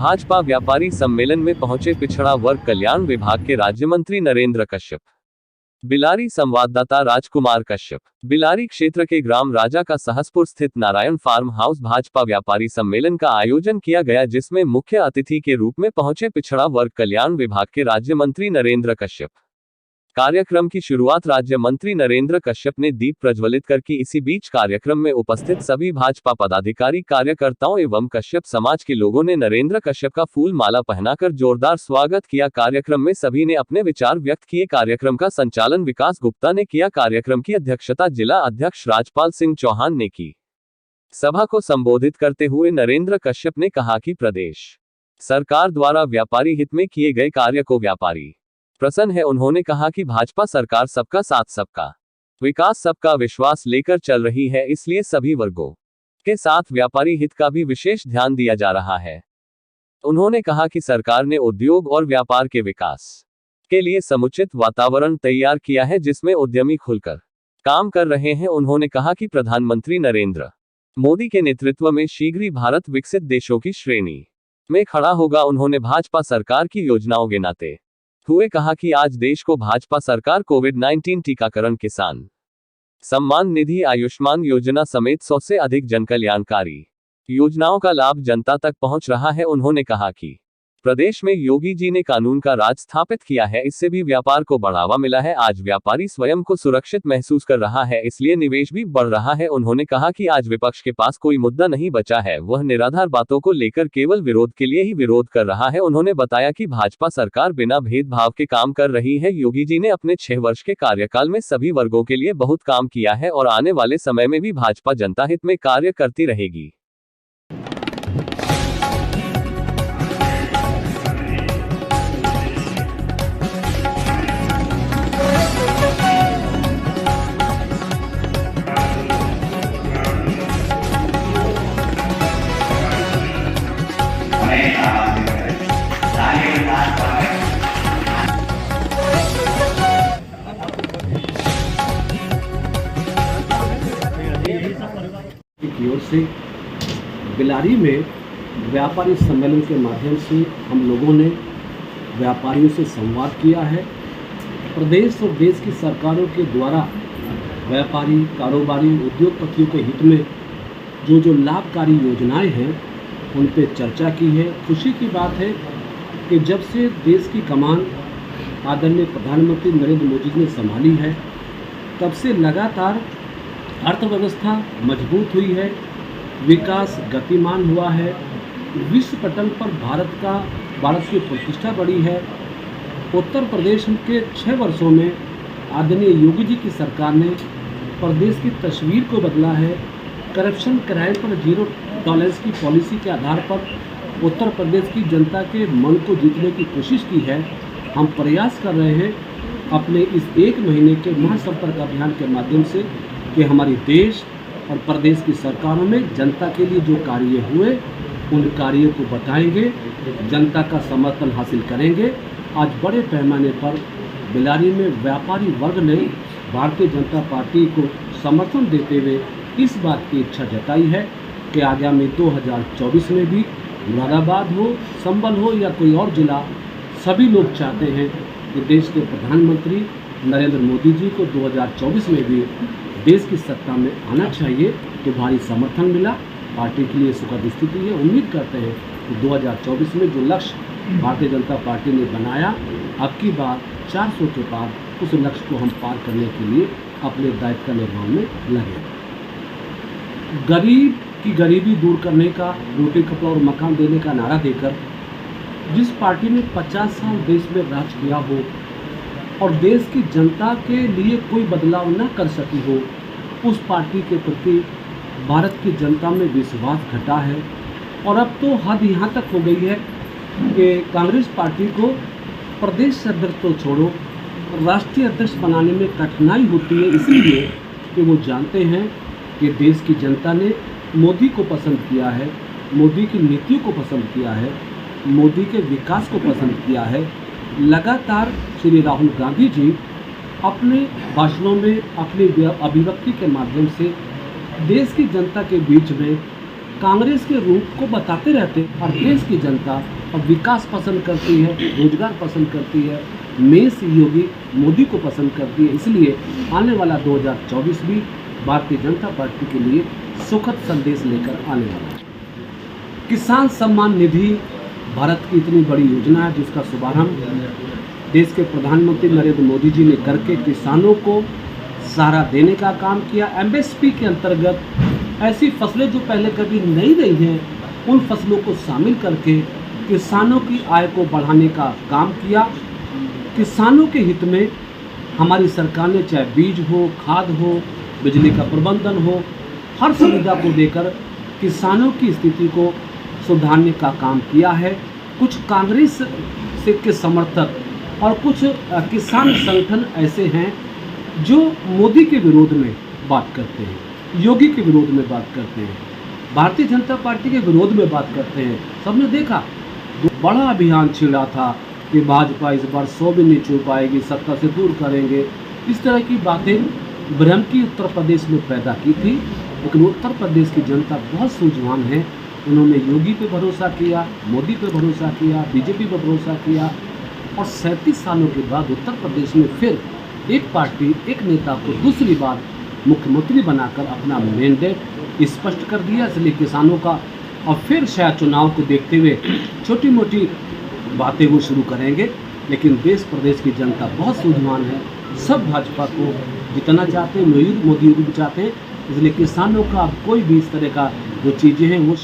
भाजपा व्यापारी सम्मेलन में पहुंचे पिछड़ा वर्ग कल्याण विभाग के राज्य मंत्री नरेंद्र कश्यप। बिलारी संवाददाता राजकुमार कश्यप। बिलारी क्षेत्र के ग्राम राजा का सहसपुर स्थित नारायण फार्म हाउस भाजपा व्यापारी सम्मेलन का आयोजन किया गया, जिसमें मुख्य अतिथि के रूप में पहुंचे पिछड़ा वर्ग कल्याण विभाग के राज्य मंत्री नरेंद्र कश्यप। कार्यक्रम की शुरुआत राज्य मंत्री नरेंद्र कश्यप ने दीप प्रज्वलित कर की। इसी बीच कार्यक्रम में उपस्थित सभी भाजपा पदाधिकारी, कार्यकर्ताओं एवं कश्यप समाज के लोगों ने नरेंद्र कश्यप का फूल माला पहनाकर जोरदार स्वागत किया। कार्यक्रम में सभी ने अपने विचार व्यक्त किए। कार्यक्रम का संचालन विकास गुप्ता ने किया। कार्यक्रम की अध्यक्षता जिला अध्यक्ष राजपाल सिंह चौहान ने की। सभा को संबोधित करते हुए नरेंद्र कश्यप ने कहा कि प्रदेश सरकार द्वारा व्यापारी हित में किए गए कार्य को व्यापारी प्रसन्न है। उन्होंने कहा कि भाजपा सरकार सबका साथ, सबका विकास, सबका विश्वास लेकर चल रही है, इसलिए सभी वर्गों के साथ व्यापारी हित का भी विशेष ध्यान दिया जा रहा है। उन्होंने कहा कि सरकार ने उद्योग और व्यापार के विकास के लिए समुचित वातावरण तैयार किया है, जिसमें उद्यमी खुलकर काम कर रहे हैं। उन्होंने कहा कि प्रधानमंत्री नरेंद्र मोदी के नेतृत्व में शीघ्र ही भारत विकसित देशों की श्रेणी में खड़ा होगा। उन्होंने भाजपा सरकार की योजनाओं गिनाते हुए कहा कि आज देश को भाजपा सरकार कोविड-19 टीकाकरण, किसान सम्मान निधि, आयुष्मान योजना समेत 100 से अधिक जनकल्याणकारी योजनाओं का लाभ जनता तक पहुंच रहा है। उन्होंने कहा कि प्रदेश में योगी जी ने कानून का राज स्थापित किया है, इससे भी व्यापार को बढ़ावा मिला है। आज व्यापारी स्वयं को सुरक्षित महसूस कर रहा है, इसलिए निवेश भी बढ़ रहा है। उन्होंने कहा कि आज विपक्ष के पास कोई मुद्दा नहीं बचा है, वह निराधार बातों को लेकर केवल विरोध के लिए ही विरोध कर रहा है। उन्होंने बताया कि भाजपा सरकार बिना भेदभाव के काम कर रही है। योगी जी ने अपने 6 वर्ष के कार्यकाल में सभी वर्गों के लिए बहुत काम किया है और आने वाले समय में भी भाजपा जनता हित में कार्य करती रहेगी। की ओर से बिलारी में व्यापारी सम्मेलन के माध्यम से हम लोगों ने व्यापारियों से संवाद किया है। प्रदेश और देश की सरकारों के द्वारा व्यापारी, कारोबारी, उद्योगपतियों के हित में जो लाभकारी योजनाएं हैं उन पर चर्चा की है। खुशी की बात है कि जब से देश की कमान आदरणीय प्रधानमंत्री नरेंद्र मोदी जी ने संभाली है, तब से लगातार अर्थव्यवस्था मजबूत हुई है, विकास गतिमान हुआ है, विश्व पटल पर भारत की प्रतिष्ठा बढ़ी है। उत्तर प्रदेश के 6 वर्षों में आदरणीय योगी जी की सरकार ने प्रदेश की तस्वीर को बदला है। करप्शन, क्राइम पर जीरो टॉलरेंस की पॉलिसी के आधार पर उत्तर प्रदेश की जनता के मन को जीतने की कोशिश की है। हम प्रयास कर रहे हैं अपने इस 1 महीने के महासंपर्क अभियान के माध्यम से कि हमारी देश और प्रदेश की सरकारों में जनता के लिए जो कार्य हुए उन कार्यों को बताएंगे, जनता का समर्थन हासिल करेंगे। आज बड़े पैमाने पर बिलारी में व्यापारी वर्ग ने भारतीय जनता पार्टी को समर्थन देते हुए इस बात की इच्छा जताई है कि आगामी 2024 में भी मुरादाबाद हो, संबल हो या कोई और जिला, सभी लोग चाहते हैं कि देश के प्रधानमंत्री नरेंद्र मोदी जी को 2024 में भी देश की सत्ता में आना चाहिए। तो भारी समर्थन मिला, पार्टी के लिए सुखद स्थिति है। उम्मीद करते हैं कि 2024 में जो लक्ष्य भारतीय जनता पार्टी ने बनाया, अब की बार 400 के पार उस लक्ष्य को हम पार करने के लिए अपने दायित्व का निर्वहन में लगे। गरीब की गरीबी दूर करने का, रोटी, कपड़ा और मकान देने का नारा देकर जिस पार्टी ने 50 साल देश में राज किया हो और देश की जनता के लिए कोई बदलाव न कर सकी हो, उस पार्टी के प्रति भारत की जनता में विश्वास घटा है। और अब तो हद यहाँ तक हो गई है कि कांग्रेस पार्टी को प्रदेश अध्यक्ष तो छोड़ो, राष्ट्रीय अध्यक्ष बनाने में कठिनाई होती है, इसलिए कि वो जानते हैं कि देश की जनता ने मोदी को पसंद किया है, मोदी की नीतियों को पसंद किया है, मोदी के विकास को पसंद किया है। लगातार श्री राहुल गांधी जी अपने भाषणों में, अपनी अभिव्यक्ति के माध्यम से देश की जनता के बीच में कांग्रेस के रूप को बताते रहते हैं और देश की जनता अब विकास पसंद करती है, रोजगार पसंद करती है, मेष योगी मोदी को पसंद करती है। इसलिए आने वाला 2024 भी भारतीय जनता पार्टी के लिए सुखद संदेश लेकर आने वाला है। किसान सम्मान निधि भारत की इतनी बड़ी योजना है जिसका शुभारंभ देश के प्रधानमंत्री नरेंद्र मोदी जी ने करके किसानों को सहारा देने का काम किया। एमएसपी के अंतर्गत ऐसी फसलें जो पहले कभी नहीं रही हैं उन फसलों को शामिल करके किसानों की आय को बढ़ाने का काम किया। किसानों के हित में हमारी सरकार ने चाहे बीज हो, खाद हो, बिजली का प्रबंधन हो, हर सुविधा को देकर किसानों की स्थिति को सुधारने का काम किया है। कुछ कांग्रेस से के समर्थक और कुछ किसान संगठन ऐसे हैं जो मोदी के विरोध में बात करते हैं, योगी के विरोध में बात करते हैं, भारतीय जनता पार्टी के विरोध में बात करते हैं। सबने देखा बड़ा अभियान छिड़ा था कि भाजपा इस बार 100 भी नहीं छू पाएगी, सत्ता से दूर करेंगे। इस तरह की बातें भ्रम की उत्तर प्रदेश में पैदा की थी, लेकिन उत्तर प्रदेश की जनता बहुत सूझवान है। उन्होंने योगी पे भरोसा किया, मोदी पे भरोसा किया, बीजेपी पे भरोसा किया और 37 सालों के बाद उत्तर प्रदेश में फिर एक पार्टी, एक नेता को दूसरी बार मुख्यमंत्री बनाकर अपना मैंडेट स्पष्ट कर दिया। इसलिए किसानों का और फिर शायद चुनाव को देखते हुए छोटी मोटी बातें वो शुरू करेंगे, लेकिन देश प्रदेश की जनता बहुत सूझवान है। सब भाजपा को जितना चाहते हैं, मोदी को भी चाहते हैं। इसलिए किसानों का अब कोई भी इस तरह का जो चीज़ें हैं वो